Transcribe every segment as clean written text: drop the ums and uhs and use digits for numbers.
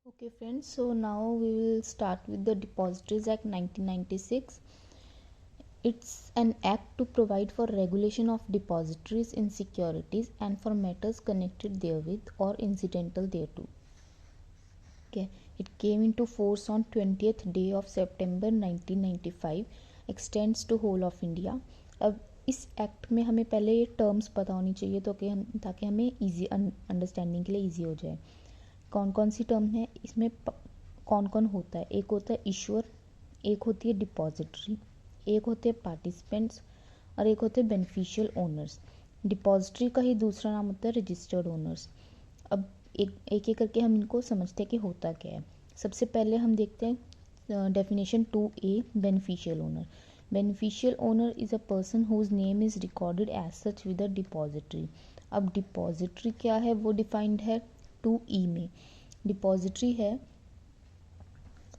Okay friends, so now we will start with the Depositories Act 1996. It's an act to provide for regulation of depositories in securities and for matters connected therewith or incidental thereto. Okay, it came into force on 20th day of September 1995, extends to whole of India. अब इस act में हमें पहले ये terms पता होनी चाहिए ताकि हमें इजी अंडरस्टैंडिंग के लिए इजी हो जाए. कौन कौन सी टर्म है इसमें, कौन कौन होता है. एक होता है इशूअर, एक होती है डिपॉजिटरी, एक होते हैं पार्टिसिपेंट्स और एक होते हैं बेनिफिशियल ओनर्स. डिपॉजिटरी का ही दूसरा नाम होता है रजिस्टर्ड ओनर्स. अब एक एक करके हम इनको समझते हैं कि होता क्या है. सबसे पहले हम देखते हैं definition 2A, beneficial owner. Beneficial owner is a person whose name is recorded as such with a depository. अब डिपॉजिटरी क्या है वो डिफाइंड है 2E में. डिपॉजिटरी है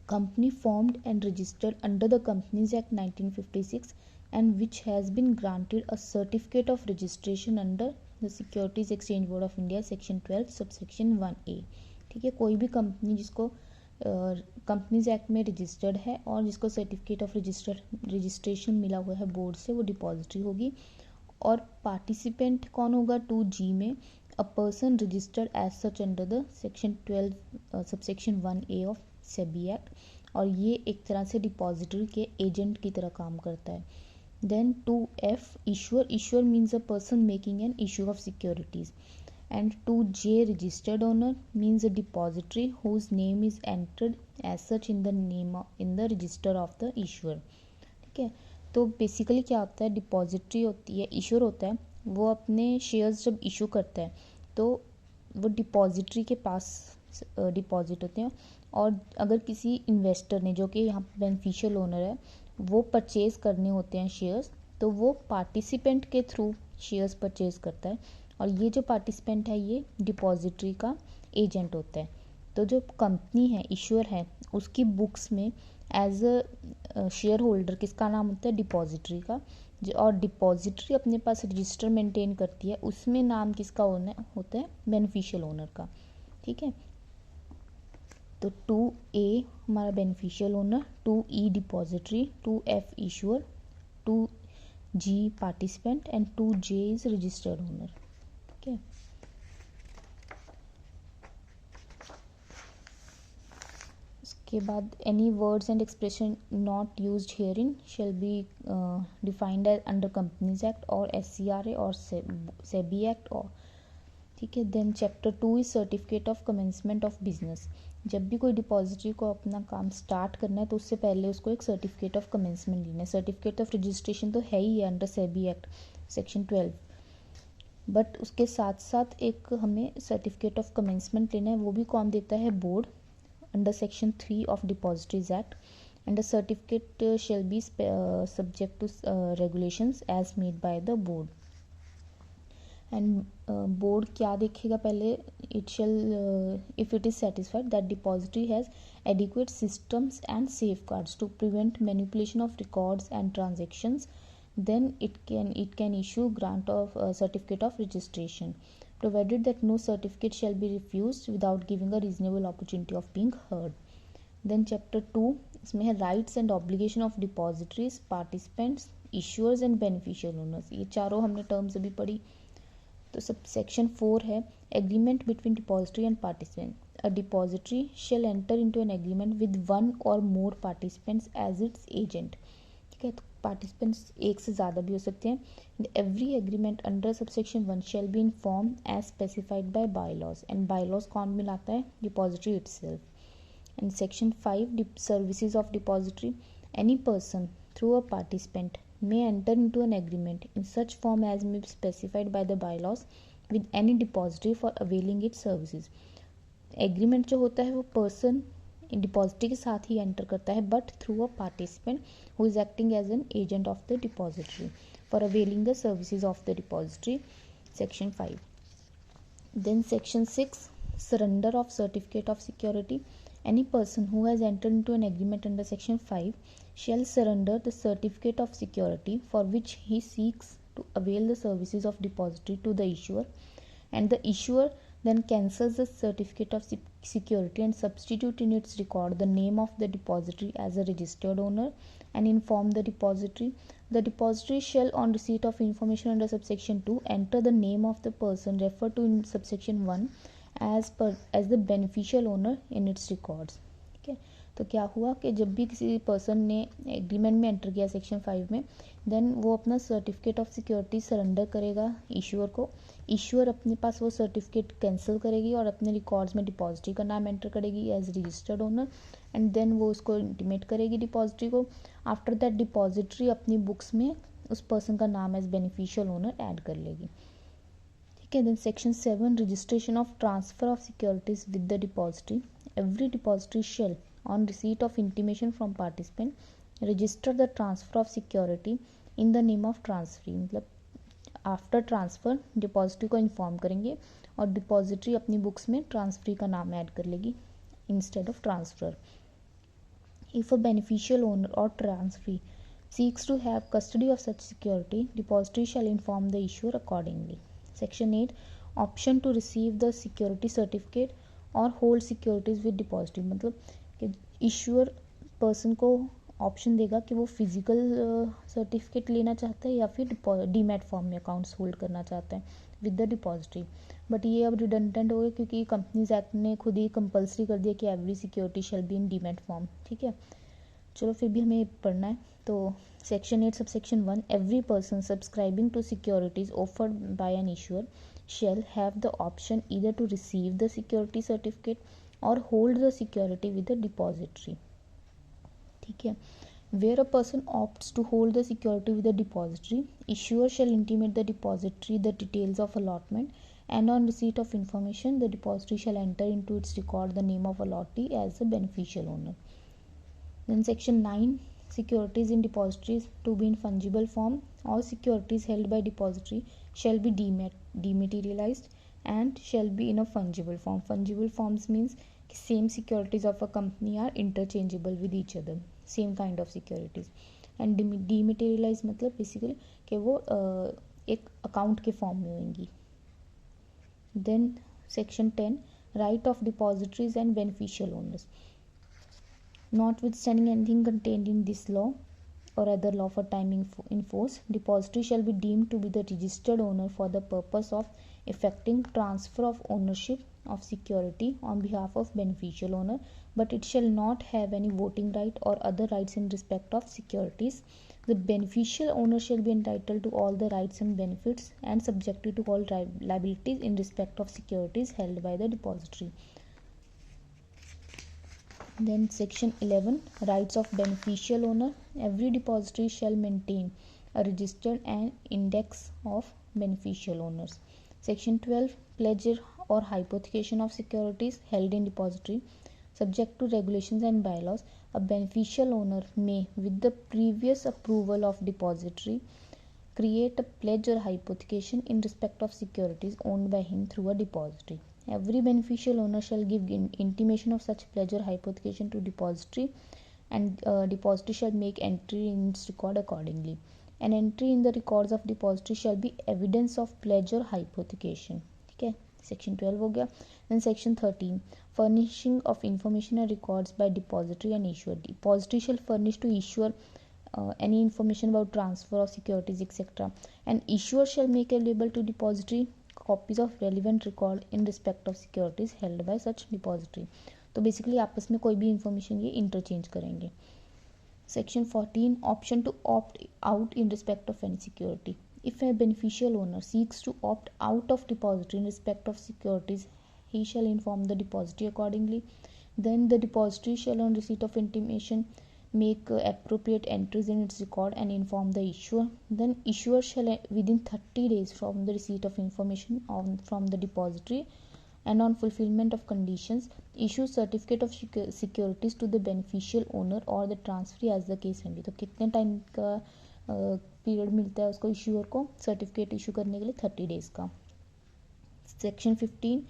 company formed and registered under the Companies Act 1956 and which has been granted a certificate of registration under the Securities Exchange Board of India section 12 subsection 1A. ठीक है, कोई भी कंपनी जिसको companies act में registered है और जिसको certificate of registration मिला हुआ है बोर्ड से, वो डिपॉजिटरी होगी. और पार्टिसिपेंट कौन होगा 2G में, a person registered as such under the section 12 subsection 1A of SEBI act. और ये एक तरह से डिपॉजिटरी के एजेंट की तरह काम करता है. Then 2F, issuer. Issuer means a person making an issue of securities. And 2J, registered owner, means a depository whose name is entered as such in the register of the issuer. ठीक है, तो basically क्या होता है, depository होती है, issuer होता है, वो अपने शेयर्स जब इशू करता है तो वो डिपॉजिटरी के पास डिपॉजिट होते हैं. और अगर किसी इन्वेस्टर ने, जो कि यहाँ बेनिफिशियल ओनर है, वो परचेज़ करने होते हैं शेयर्स, तो वो पार्टिसिपेंट के थ्रू शेयर्स परचेज़ करता है. और ये जो पार्टिसिपेंट है ये डिपॉजिटरी का एजेंट होता है. तो जो कंपनी है, इशूअर है, उसकी बुक्स में एज अ शेयर होल्डर किसका नाम होता है, डिपॉजिटरी का. और डिपॉजिटरी अपने पास रजिस्टर मेंटेन करती है, उसमें नाम किसका होता है, बेनिफिशियल ओनर का. ठीक है, तो 2A हमारा beneficial owner, 2E depository, 2F issuer, 2G participant and 2J is registered owner. ठीक है, इसके बाद any words and expression not used herein shall be defined as under companies act और SCRA और सेबी एक्ट. और ठीक है, then chapter 2 is certificate of commencement of business. जब भी कोई डिपॉजिटरी को अपना काम स्टार्ट करना है तो उससे पहले उसको एक सर्टिफिकेट ऑफ कमेंसमेंट लेना है. सर्टिफिकेट ऑफ रजिस्ट्रेशन तो है ही है under SEBI act section 12, but उसके साथ साथ एक हमें सर्टिफिकेट ऑफ कमेंसमेंट लेना है. वो भी कौन देता है, board, under section 3 of depositories act. And the certificate shall be subject to regulations as made by the board. And board क्या देखेगा पहले, it shall if it is satisfied that depository has adequate systems and safeguards to prevent manipulation of records and transactions, then it can issue grant of certificate of registration, provided that no certificate shall be refused without giving a reasonable opportunity of being heard. Then chapter 2 इसमें है rights and obligation of depositories, participants, issuers and beneficial owners. ये चारों हमने terms अभी पढ़ी. तो sub section 4 है agreement between depository and participant. A depository shall enter into an agreement with one or more participants as its agent. ठीक है, तो पार्टिसिपेंट्स एक से ज़्यादा भी हो सकते हैं. Every agreement under subsection 1 shall be in form as specified by bylaws. And bylaws कौन मिलाता है, depository itself. And section 5 services of depository. Any person through a participant may enter into an agreement in such form as may be specified by the bylaws with any depository for availing its services. Agreement जो होता है वो person depository के साथ ही एंटर करता है, but through a participant who is acting as an agent of the depository for availing the services of the depository. Section 5. Then section 6, surrender of certificate of security. Any person who has entered into an agreement under section 5 shall surrender the certificate of security for which he seeks to avail the services of depository to the issuer, and the issuer then cancels the certificate of security and substitute in its record the name of the depository as a registered owner and inform the depository. The depository shall, on receipt of information under subsection 2, enter the name of the person referred to in subsection 1 as the beneficial owner in its records. ठीक है, तो क्या हुआ कि जब भी किसी person ने एग्रीमेंट में एंटर किया सेक्शन 5 में, देन वो अपना सर्टिफिकेट ऑफ सिक्योरिटी सरेंडर करेगा इशूअर को. इशूअर अपने पास वो सर्टिफिकेट कैंसिल करेगी और अपने रिकॉर्ड्स में डिपॉजिटरी का नाम एंटर करेगी as registered owner and then वो उसको इंटीमेट करेगी डिपॉजिटरी को. आफ्टर दैट डिपॉजिटरी अपनी बुक्स में उस पर्सन का नाम एज बेनिफिशियल ओनर ऐड कर लेगी. ठीक है. Then section 7, registration of transfer of securities with the depository. Every depository shall, on receipt of intimation from participant, register the transfer of security in the name of transferee. मतलब after transfer depository को inform करेंगे और depository अपनी books में transferee का नाम add कर लेगी instead of transfer. If a beneficial owner और transferee seeks to have custody of such security, depository shall inform the issuer accordingly. Section 8, option to receive the security certificate or hold securities with depository. मतलब कि issuer person को option देगा कि वो physical certificate लेना चाहता है या फिर डीमैट फॉर्म में अकाउंट्स होल्ड करना चाहता है विद द डिपॉजिटरी. बट ये अब रिडंडेंट हो गया क्योंकि कंपनीज एक्ट ने खुद ही कंपलसरी कर दिया कि every security shall be in demat form. ठीक है, चलो फिर भी हमें पढ़ना है. तो section 8 subsection 1, every person subscribing to securities offered by an issuer shall have the option either to receive the security certificate or hold the security with the depository. ठीक है. Where a person opts to hold the security with the depository, issuer shall intimate the depository the details of allotment, and on receipt of information, the depository shall enter into its record the name of allottee as the beneficial owner. Then section 9, securities in depositories to be in fungible form. All securities held by depository shall be dematerialized and shall be in a fungible form. Fungible forms means same securities of a company are interchangeable with each other, same kind of securities. And dematerialized मतलब basically कि वो एक account के form में होंगी. Then section 10, right of depositories and beneficial owners. Notwithstanding anything contained in this law or other law for time in force, depository shall be deemed to be the registered owner for the purpose of effecting transfer of ownership of security on behalf of beneficial owner, but it shall not have any voting right or other rights in respect of securities. The beneficial owner shall be entitled to all the rights and benefits and subjected to all liabilities in respect of securities held by the depository. Then section 11, rights of beneficial owner. Every depository shall maintain a register and index of beneficial owners. Section 12, pledge or hypothecation of securities held in depository. Subject to regulations and bylaws, a beneficial owner may, with the previous approval of depository, create a pledge or hypothecation in respect of securities owned by him through a depository. Every beneficial owner shall give intimation of such pledge or hypothecation to depository, and depository shall make entry in its record accordingly. An entry in the records of depository shall be evidence of pledge or hypothecation. ठीक है, section 12 हो गया. Then section 13, furnishing of information and records by depository and issuer. Depository shall furnish to issuer any information about transfer of securities etc. And issuer shall make available to depository copies of relevant record in respect of securities held by such depository. तो basically आपस में कोई भी information ये interchange करेंगे. Section 14, option to opt out in respect of any security. If a beneficial owner seeks to opt out of depository in respect of securities, he shall inform the depository accordingly. Then the depository shall, on receipt of intimation, make appropriate entries in its record and inform the issuer. Then issuer shall, within 30 days from the receipt of information from the depository and on fulfillment of conditions, issue certificate of securities to the beneficial owner or the transferee as the case may be. तो कितने time का period मिलता है उसको issuer को certificate issue करने के लिए? 30 डेज का. Section 15,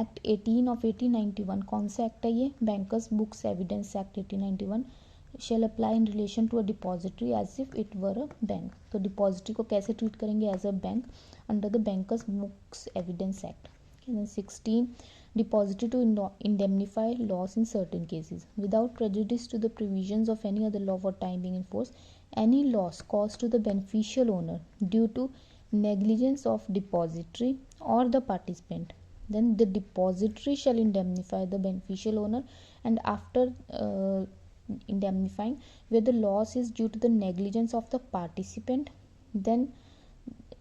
act 18 of 1891. कौन सा एक्ट है ये? Bankers books evidence act 1891 shall apply in relation to a depository as if it were a bank. तो डिपॉजिटरी को कैसे ट्रीट करेंगे? As a bank under the bankers books evidence act. 16, depository to indemnify loss in certain cases without prejudice to the provisions of any other law for time being in force. Any loss caused to the beneficial owner due to negligence of depository or the participant, then the depository shall indemnify the beneficial owner, and after indemnifying where the loss is due to the negligence of the participant, then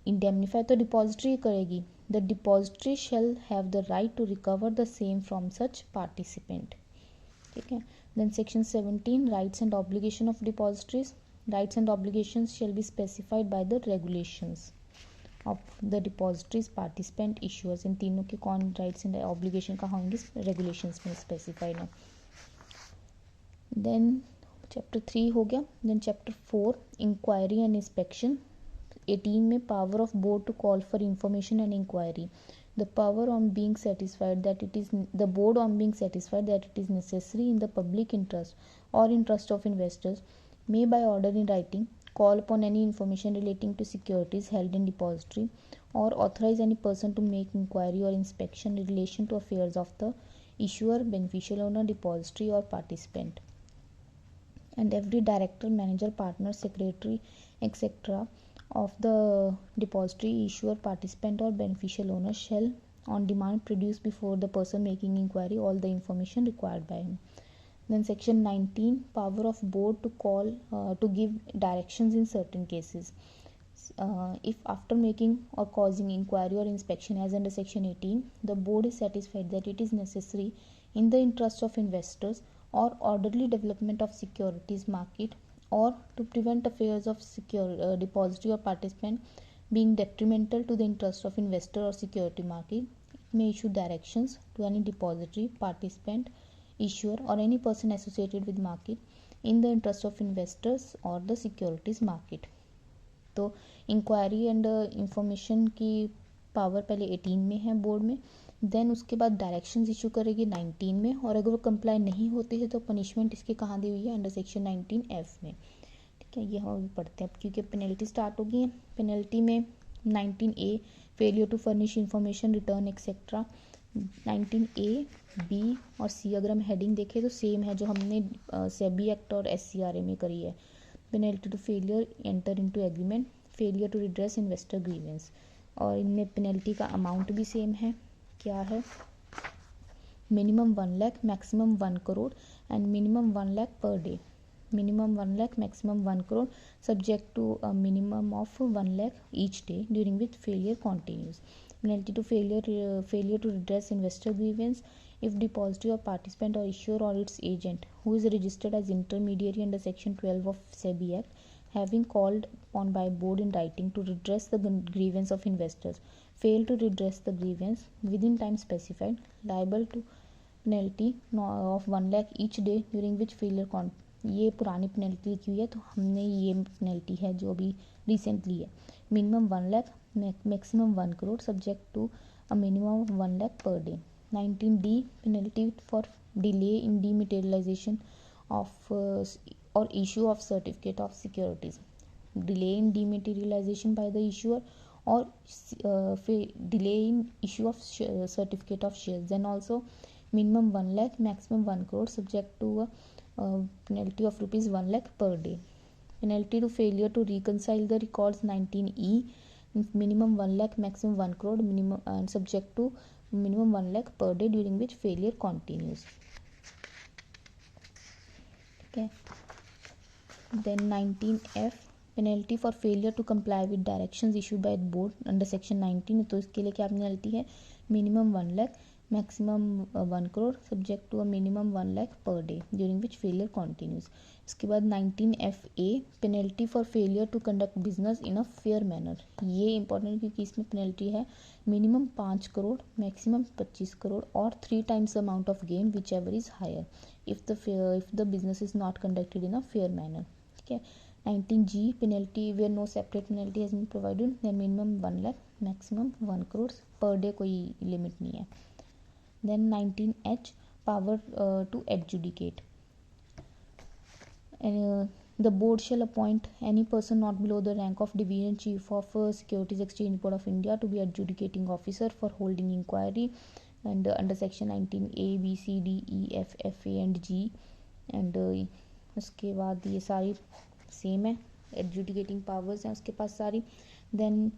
indemnify तो depository करेगी. The depository shall have the right to recover the same from such participant. ठीक है. Then section 17, rights and obligation of depositories. Rights and obligations shall be specified by the regulations of the depositories, participant, issuers. इन तीनों के कौन rights and obligation कहाँ होंगे? regulations में specified है. Then chapter 3 हो गया. Then chapter 4, inquiry and inspection. 18 में power of board to call for information and inquiry. The power on being satisfied that it is the board on being satisfied that it is necessary in the public interest or interest of investors may by order in writing call upon any information relating to securities held in depository or authorize any person to make inquiry or inspection in relation to affairs of the issuer, beneficial owner, depository or participant. And every director, manager, partner, secretary, etc. of the depository, issuer, participant or beneficial owner shall on demand produce before the person making inquiry all the information required by him. Then section 19, power of board to call to give directions in certain cases. If after making or causing inquiry or inspection as under section 18, the board is satisfied that it is necessary in the interest of investors or orderly development of securities market or to prevent affairs of depository or participant being detrimental to the interest of investor or security market, it may issue directions to any depository, participant, issuer or any person associated with market in the interest of investors or the securities market. तो inquiry and information की power पहले 18 में है board में, then उसके बाद directions issue करेगी 19 में, और अगर वो कंप्लाई नहीं होती है तो पनिशमेंट इसके कहाँ दी हुई है? अंडर सेक्शन 19F में. ठीक है, ये हम अभी पढ़ते हैं क्योंकि पेनल्टी स्टार्ट हो गई है. पेनल्टी में 19A failure to furnish information, return etcetera. 19A, B और C अगर हम हेडिंग देखें तो सेम है जो हमने सेबी एक्ट और SCRA में करी है. Penalty to failure enter into agreement, failure to redress investor grievance, और इनमें पेनल्टी का अमाउंट भी सेम है. क्या है? Minimum 1 lakh, maximum 1 crore and minimum 1 lakh per day. Minimum 1 lakh, maximum 1 crore, subject to a minimum of 1 lakh each day during which failure continues. Penalty to failure to redress investor grievance if depository or participant or issuer or its agent who is registered as intermediary under section 12 of SEBI Act having called upon by board in writing to redress the grievance of investors fail to redress the grievance within time specified, liable to penalty of 1 lakh each day during which failure ये पुरानी penalty लिखी हुई है तो हमने ये penalty है जो अभी रिसेंटली है. Minimum 1 lakh, maximum 1 crore subject to a minimum of 1 lakh per day. 19D, penalty for delay in dematerialization of or issue of certificate of securities. Delay in dematerialization by the issuer or delay in issue of certificate of shares. Then also minimum 1 lakh, maximum 1 crore subject to a penalty of rupees 1 lakh per day. Penalty to failure to reconcile the records 19E, minimum 1 lakh, maximum 1 crore, minimum and subject to minimum 1 lakh per day during which failure continues. Okay. Then 19F, penalty for failure to comply with directions issued by the board under section 19. तो इसके लिए क्या penalty है? Minimum 1 lakh, maximum 1 crore, subject to a minimum 1 lakh per day during which failure continues. इसके बाद 19FA, penalty for failure to conduct business in a fair manner. ये important क्योंकि इसमें पेनल्टी है मिनिमम 5 करोड़, मैक्सिमम 25 करोड़ और 3 times amount of gain whichever is higher if the business is not conducted in a fair manner. ठीक है. 19G, penalty where no separate penalty has been provided, then minimum 1 lakh, maximum 1 crore per day, कोई limit नहीं है. Then 19H, power to adjudicate. The board shall appoint any person not below the rank of division chief of Securities Exchange Board of India to be adjudicating officer for holding inquiry and under section 19A B C D E F F A and G and उसके बाद ये सारी same है, adjudicating powers हैं उसके पास सारी. Then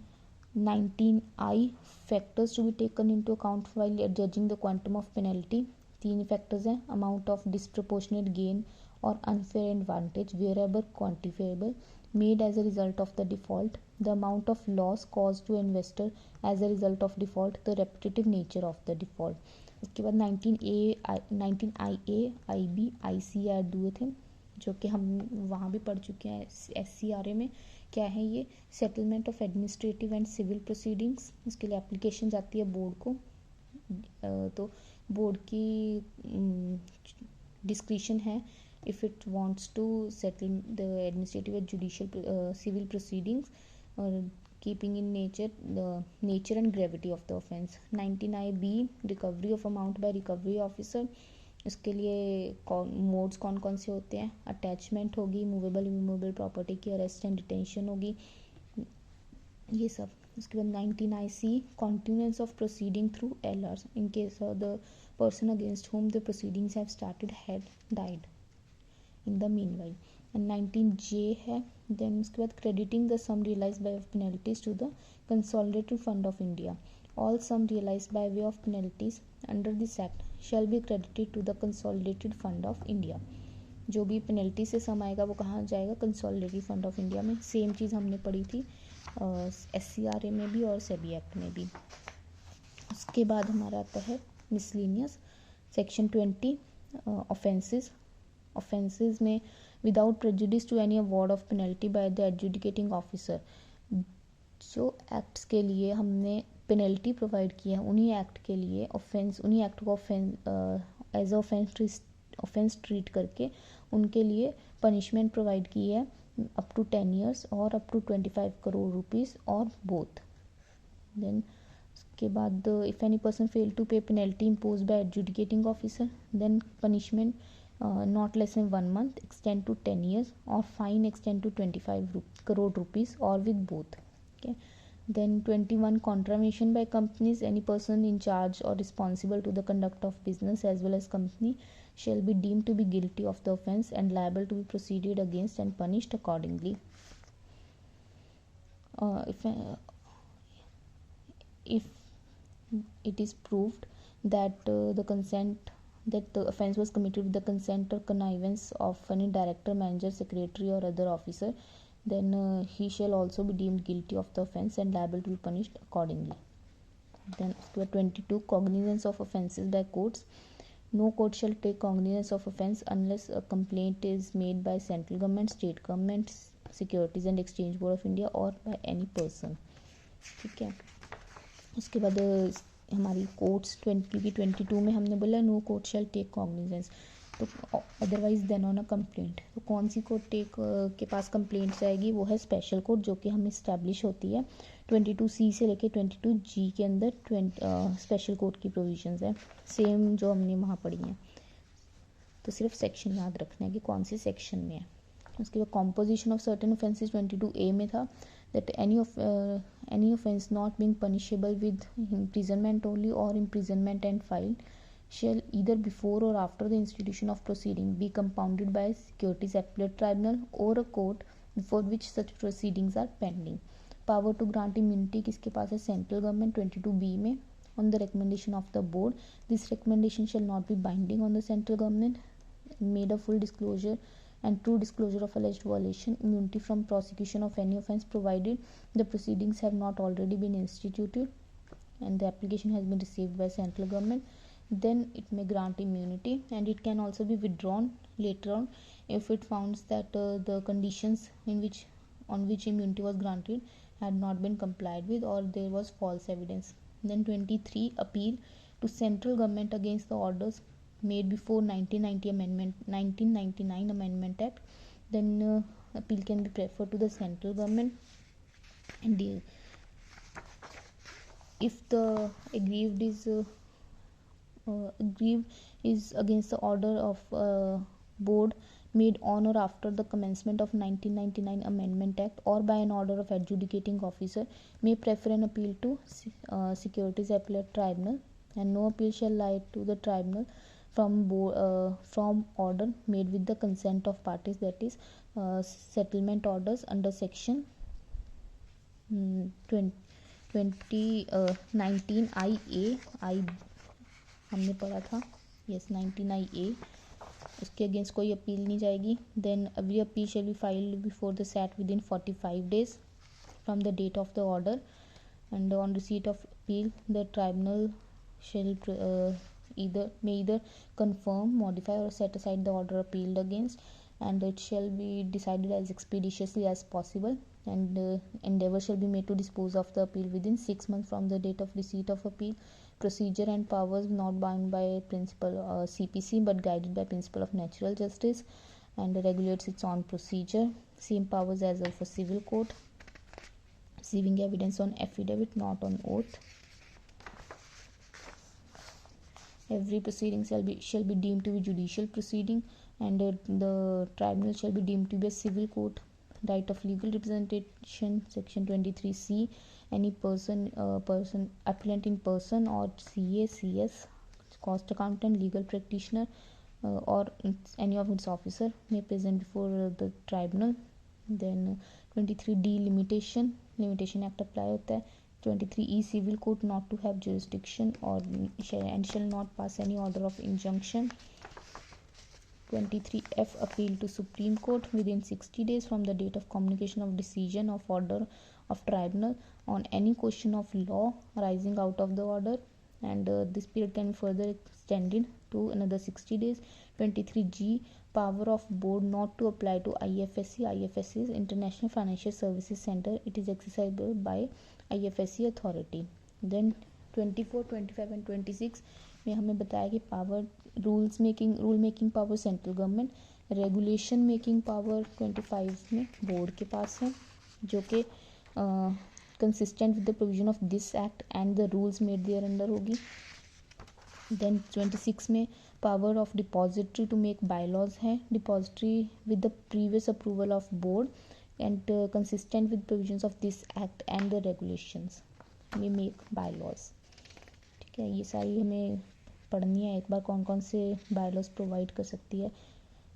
19I factors to be taken into account while judging the quantum of penalty. 3 factors हैं, अमाउंट ऑफ डिस्प्रपोर्शनेट गेन और अनफेयर एडवांटेज वेयरेबर quantifiable made as a result of the default, the amount of loss caused to investor as a result of default, the repetitive nature of the default. उसके बाद 19IA IB IC add हुए थे जो कि हम वहाँ भी पढ़ चुके हैं SCRA में. क्या है ये? Settlement of administrative and civil proceedings. इसके लिए एप्लीकेशन जाती है बोर्ड को. तो बोर्ड की डिस्क्रिशन है if it wants to settle the administrative and judicial civil proceedings keeping in nature the nature and gravity of the offence. 19IB recovery of amount by recovery officer. इसके लिए modes कौन कौन से होते हैं? Attachment होगी, movable immovable property की arrest and detention होगी, ये सब. उसके बाद 19IC continuance of proceeding through LRs in case of the person against whom the proceedings have started had died in the meanwhile. And 19J है. then उसके बाद crediting the sum realized by penalties to the consolidated fund of India. all sum realized by way of penalties under this act shall be credited to the consolidated fund of India. जो भी penalty से सम आएगा वो कहाँ जाएगा? Consolidated fund of India में. Same चीज़ हमने पढ़ी थी SCRA में भी और सेबी एक्ट में भी. उसके बाद हमारा आता है मिसलेनियस सेक्शन 20 ऑफेंसेस. ऑफेंसेस में without prejudice to any award of penalty by the adjudicating officer. जो एक्ट्स के लिए हमने पेनल्टी प्रोवाइड की है उन्हीं एक्ट के लिए ऑफेंस, उन्हीं एक्ट को एज ऑफेंस ट्रीट करके उनके लिए पनिशमेंट प्रोवाइड की है अप टू 10 years और अप टू 25 crore rupees और बोथ. देन उसके बाद if any person fail to pay penalty impose by adjudicating officer then punishment not less than 1 month extend to 10 years or fine extend to 25 crore rupees or with both. Okay. Then 21 contravention by companies. any person in charge or responsible to the conduct of business as well as company shall be deemed to be guilty of the offence and liable to be proceeded against and punished accordingly. If it is proved that the offence was committed with the consent or connivance of any director, manager, secretary or other officer, then he shall also be deemed guilty of the offence and liable to be punished accordingly. Then 22 cognizance of offences by courts. no court shall take cognizance of offence unless a complaint is made by central government, state government, Securities and Exchange Board of India or by any person. ठीक है. उसके बाद हमारी courts 22 में हमने बोला no court shall take cognizance. तो otherwise then on a complaint. तो कौन सी कोर्ट के पास कंप्लेंट्स आएगी? वो है स्पेशल कोर्ट जो कि हमें इस्टेब्लिश होती है 22C से लेके 22G के अंदर. स्पेशल कोर्ट की प्रोविजंस है सेम जो हमने वहाँ पढ़ी हैं. तो सिर्फ सेक्शन याद रखना है कि कौन सी सेक्शन में है. उसके बाद composition of certain offences 22A में था that any offence not being punishable with imprisonment only or imprisonment and fine shall either before or after the institution of proceeding be compounded by Securities Appellate Tribunal or a court before which such proceedings are pending. Power to grant immunity किसके पास है? Central government 22B में on the recommendation of the board. This recommendation shall not be binding on the central government. Made a full disclosure and true disclosure of alleged violation, immunity from prosecution of any offence provided the proceedings have not already been instituted and the application has been received by central government, then it may grant immunity and it can also be withdrawn later on if it finds that the conditions on which immunity was granted had not been complied with or there was false evidence. Then 23 appeal to central government against the orders made before 1999 Amendment Act. Then appeal can be preferred to the central government and if the aggrieved is against the order of board made on or after the commencement of 1999 Amendment Act or by an order of adjudicating officer may prefer an appeal to Securities Appellate Tribunal and no appeal shall lie to the tribunal from order made with the consent of parties, that is settlement orders under section 19 आई हमने पढ़ा था, yes 19 IA, उसके against कोई appeal नहीं जाएगी. Then every appeal shall be filed before the SAT within 45 days from the date of the order, and on receipt of appeal the tribunal shall either confirm, modify or set aside the order appealed against, and it shall be decided as expeditiously as possible, and endeavour shall be made to dispose of the appeal within 6 months from the date of receipt of appeal. Procedure and powers not bound by principle CPC but guided by principle of natural justice, and regulates its own procedure. Same powers as of a civil court, receiving evidence on affidavit, not on oath. Every proceeding shall be deemed to be judicial proceeding, and the tribunal shall be deemed to be a civil court. Right of legal representation, section 23C. Any person appellant in person or CA, CS, cost accountant, legal practitioner, or any of its officer may present before the tribunal. Then 23D limitation act apply होता है. 23E civil court not to have jurisdiction or shall not pass any order of injunction. 23F appeal to Supreme Court within 60 days from the date of communication of decision of order of tribunal on any question of law arising out of the order, and this period can be further extended to another 60 days. 23G power of board not to apply to IFSC. IFSC is International Financial Services Center. It is accessible by IFSC authority. Then 24, 25 and 26 में हमें बताया कि power rule making power central government, regulation making power 25 में board के पास है, जो कि consistent with the provision of this act and the rules made thereunder होगी. देन 26 में power of depository to make bylaws है, depository with the previous approval of board and consistent with provisions of this act and the regulations में make bylaws. ठीक है, ये सारी हमें पढ़नी है एक बार कौन कौन से बायलॉज प्रोवाइड कर सकती है.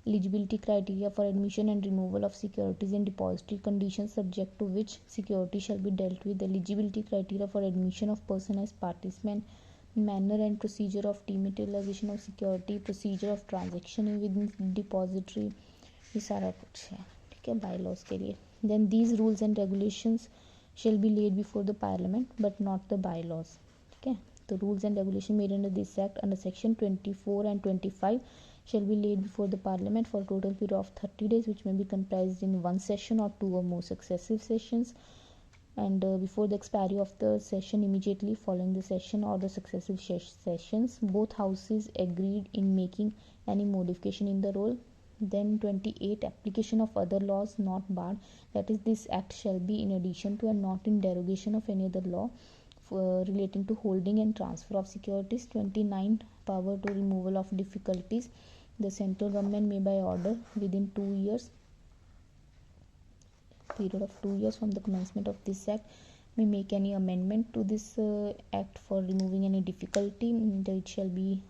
Eligibility criteria for admission and removal of securities in depository condition subject to which security shall be dealt with. Eligibility criteria for admission of person as participant, manner and procedure of dematerialization of security, procedure of transaction within depository, ये सारा कुछ है. ठीक है, bylaws के लिए. Then these rules and regulations shall be laid before the parliament but not the bylaws. ठीक है, तो rules and regulation made under this act under section 24 and 25 shall be laid before the parliament for a total period of 30 days, which may be comprised in one session or two or more successive sessions, and before the expiry of the session, immediately following the session or the successive sessions, both houses agreed in making any modification in the roll. Then 28 application of other laws not barred, that is this act shall be in addition to and not in derogation of any other law relating to holding and transfer of securities. 29 power to removal of difficulties. The central government may by order within 2 years, period of 2 years from the commencement of this act, may make any amendment to this act for removing any difficulty, and it shall be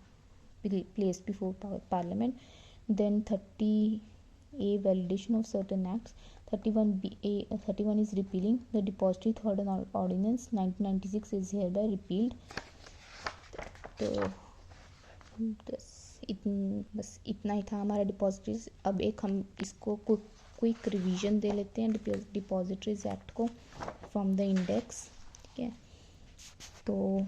placed before parliament. Then 30A validation of certain acts. 31 is repealing the depository third ordinance 1996 is hereby repealed. तो बस इतना ही था हमारा depositories. अब एक हम इसको quick revision दे लेते हैं डिपॉजिटरीज एक्ट को फ्रॉम द इंडेक्स. ठीक है, तो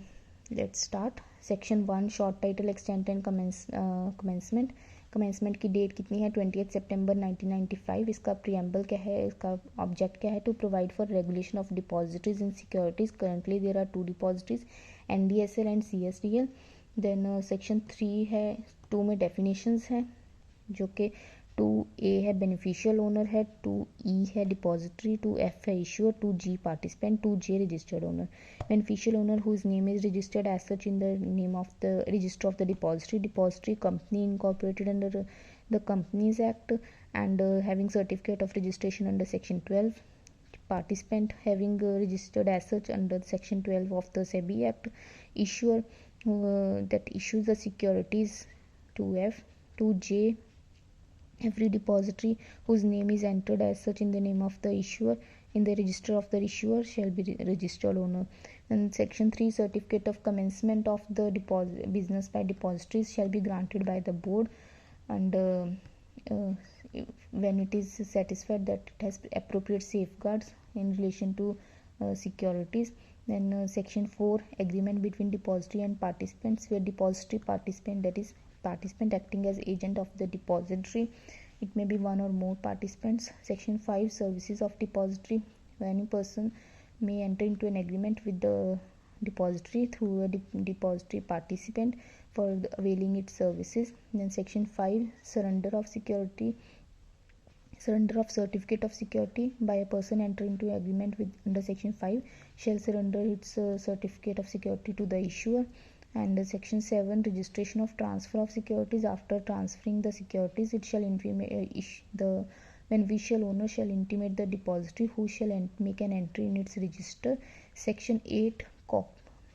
let's start. Section 1 short title extent and commencement. Commencement की डेट कितनी है? 28 सितंबर 1995. इसका प्रीएम्बल क्या है, इसका ऑब्जेक्ट क्या है? To provide for regulation of depositories in securities. Currently there are 2 depositories, NDSL and CSDL. Then section 3 है, 2 में डेफिनेशंस है, जो कि 2A है बेनिफिशियल ओनर है, 2E है डिपॉजिटरी, 2F है issuer, 2G participant, 2J registered owner. Beneficial owner whose name is registered as such in the name of the register of the depository. Depository company incorporated under the companies act and having certificate of registration under section 12. participant having registered as such under section 12 of the SEBI Act. Issuer that issues the securities. 2F. 2J, every depository whose name is entered as such in the name of the issuer in the register of the issuer shall be registered owner. And section 3, certificate of commencement of the business by depositories shall be granted by the board, and when it is satisfied that it has appropriate safeguards in relation to securities. Then section 4, agreement between depository and participants, where depository participant, that is participant acting as agent of the depository, it may be one or more participants. Section 5, services of depository, where any person may enter into an agreement with the depository through a depository participant for availing its services. Then section 5, surrender of certificate of security by a person entering into agreement with under section 5 shall surrender its certificate of security to the issuer. And section 7, registration of transfer of securities, after transferring the securities it shall the beneficial owner shall intimate the depository, who shall make an entry in its register. Section 8,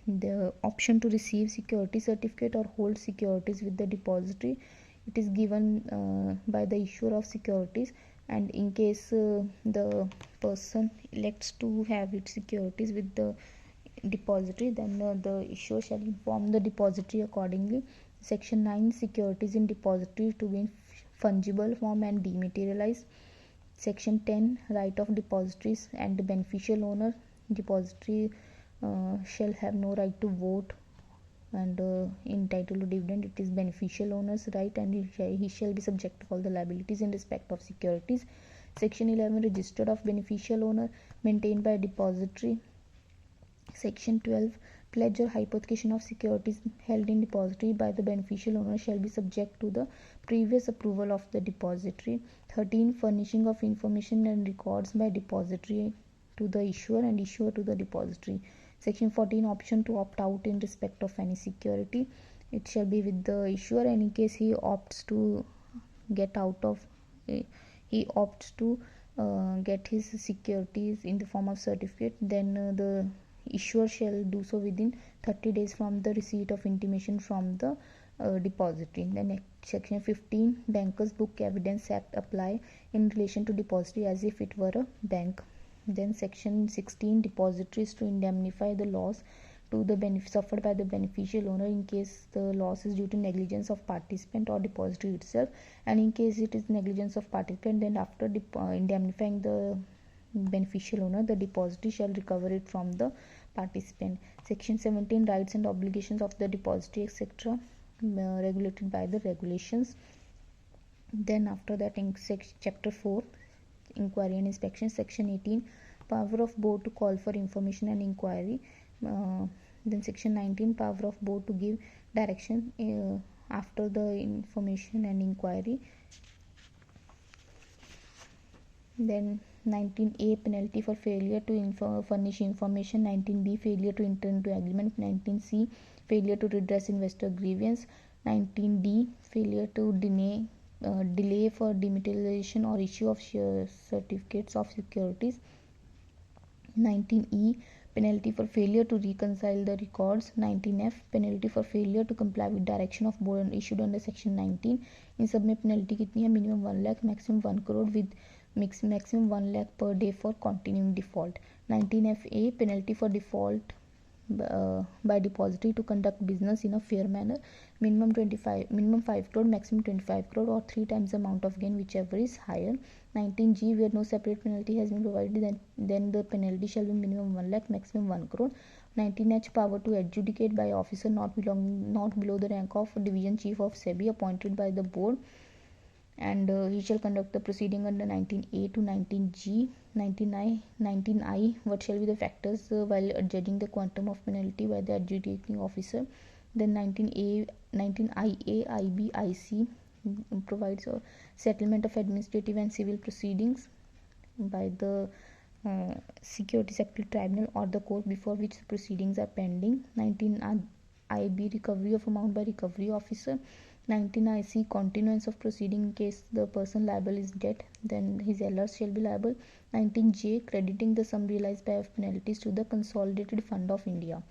the option to receive security certificate or hold securities with the depository, it is given by the issuer of securities, and in case the person elects to have its securities with the depository, then the issuer shall inform the depository accordingly. Section 9, securities in depository to be in fungible form and dematerialized. Section 10, right of depositories and the beneficial owner, depository shall have no right to vote and entitled to dividend. It is beneficial owner's right, and he shall be subject to all the liabilities in respect of securities. Section 11, register of beneficial owner maintained by depository. Section 12, pledge or hypothecation of securities held in depository by the beneficial owner shall be subject to the previous approval of the depository. 13, furnishing of information and records by depository to the issuer and issuer to the depository. Section 14, option to opt out in respect of any security, it shall be with the issuer, and in case he opts to get out of get his securities in the form of certificate, then the issuer shall do so within 30 days from the receipt of intimation from the depository. Then section 15, bankers book evidence act apply in relation to depository as if it were a bank. Then section 16, depositories to indemnify the loss to the suffered by the beneficial owner in case the loss is due to negligence of participant or depository itself, and in case it is negligence of participant, then after indemnifying the beneficial owner, the depository shall recover it from the participant. Section 17, rights and obligations of the depository, etc., regulated by the regulations. Then after that, in chapter 4, inquiry and inspection. Section 18, power of board to call for information and inquiry. Then section 19, power of board to give direction after the information and inquiry. Then 19A, penalty for failure to furnish information. 19B, failure to enter into agreement. 19C, failure to redress investor grievance. 19D, failure to delay for dematerialization or issue of certificates of securities. 19E, penalty for failure to reconcile the records. 19F, penalty for failure to comply with direction of board issued under section 19. इन सब में penalty कितनी है? minimum 1 lakh, maximum 1 crore with maximum 1 lakh per day for continuing default. 19FA, penalty for default by depository to conduct business in a fair manner, minimum 5 crore, maximum 25 crore, or 3 times the amount of gain, whichever is higher. 19G, where no separate penalty has been provided, then the penalty shall be minimum 1 lakh, maximum 1 crore. 19H, power to adjudicate by officer not below the rank of division chief of SEBI appointed by the board, and he shall conduct the proceeding under 19A to 19G. 19I, what shall be the factors while judging the quantum of penalty by the adjudicating officer. Then 19IA, IB, IC provides a settlement of administrative and civil proceedings by the Security Secretary Tribunal or the court before which the proceedings are pending. 19IB, recovery of amount by recovery officer. 19IC, continuance of proceeding in case the person liable is dead, then his heirs shall be liable. 19J, crediting the sum realized by of penalties to the consolidated fund of India.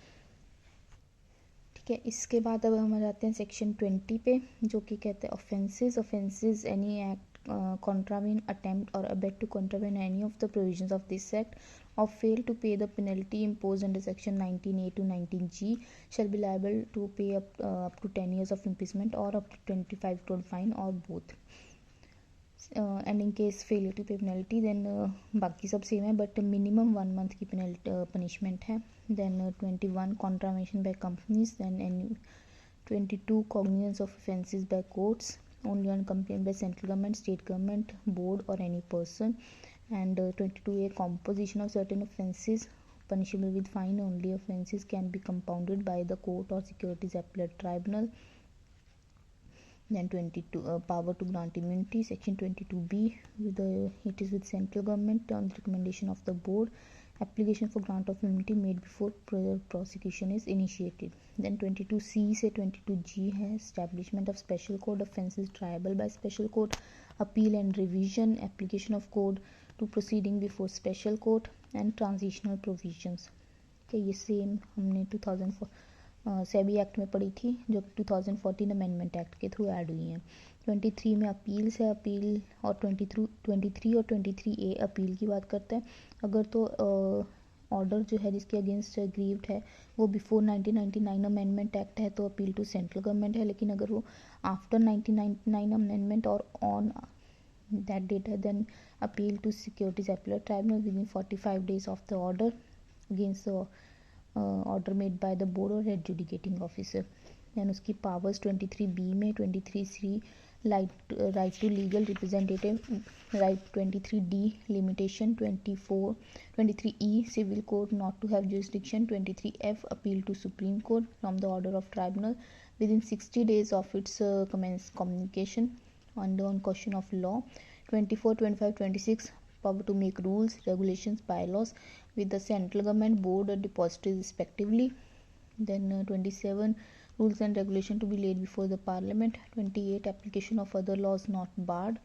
ठीक है, इसके बाद अब हम आ जाते हैं section 20 पे, जो कि कहते हैं offences any act contravene, attempt or abet to contravene any of the provisions of this act or fail to pay the penalty imposed under section 19A to 19G shall be liable to pay up to 10 years of imprisonment or up to 25 crore fine or both. And in case failure to pay penalty, then बाकी सब same है, but minimum 1 month की punishment है. then 21 contravention by companies, then 22 cognizance of offences by courts only on complaint by central government, state government, board or any person. And 22A composition of certain offences punishable with fine. Only offences can be compounded by the court or securities appellate tribunal. Then 22 power to grant immunity, section 22B it is with central government on the recommendation of the board. Application for grant of immunity made before prosecution is initiated. Then 22C से 22G है establishment of special code, offences triable by special court, appeal and revision, application of code to proceeding before special court and transitional provisions. okay, ये same हमने 2004 SEBI act में पढ़ी थी, जो 2014 amendment act के through add हुई हैं. 23 में अपील्स है, अपील और 23 और 23A अपील की बात करते हैं. अगर तो ऑर्डर जो है जिसके अगेंस्ट ग्रीव्ड है वो बिफोर 1999 अमेंडमेंट एक्ट है तो अपील टू सेंट्रल गवर्नमेंट है, लेकिन अगर वो आफ्टर 1999 अमेंडमेंट और ऑन दैट डेट है then appeal to securities appellate tribunal within 45 days of the order against order made by the board और एडजुडिकेटिंग ऑफिसर. दैन उसकी पावर्स 23B में 23C right to legal representative, right 23D limitation, 23E civil court not to have jurisdiction, 23F appeal to Supreme Court from the order of tribunal within 60 days of it's communication on question of law, 24, 25, 26 power to make rules, regulations, bylaws with the central government, board or depositories respectively. Then 27 rules and regulation to be laid before the parliament. 28 application of other laws not barred,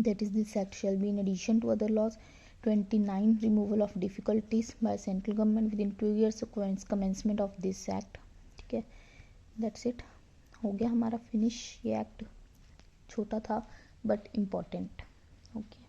that is this act shall be in addition to other laws. 29 removal of difficulties by central government within 2 years of commencement of this act. ठीक है, that's it, हो गया हमारा finish. ये act छोटा था but important. Okay.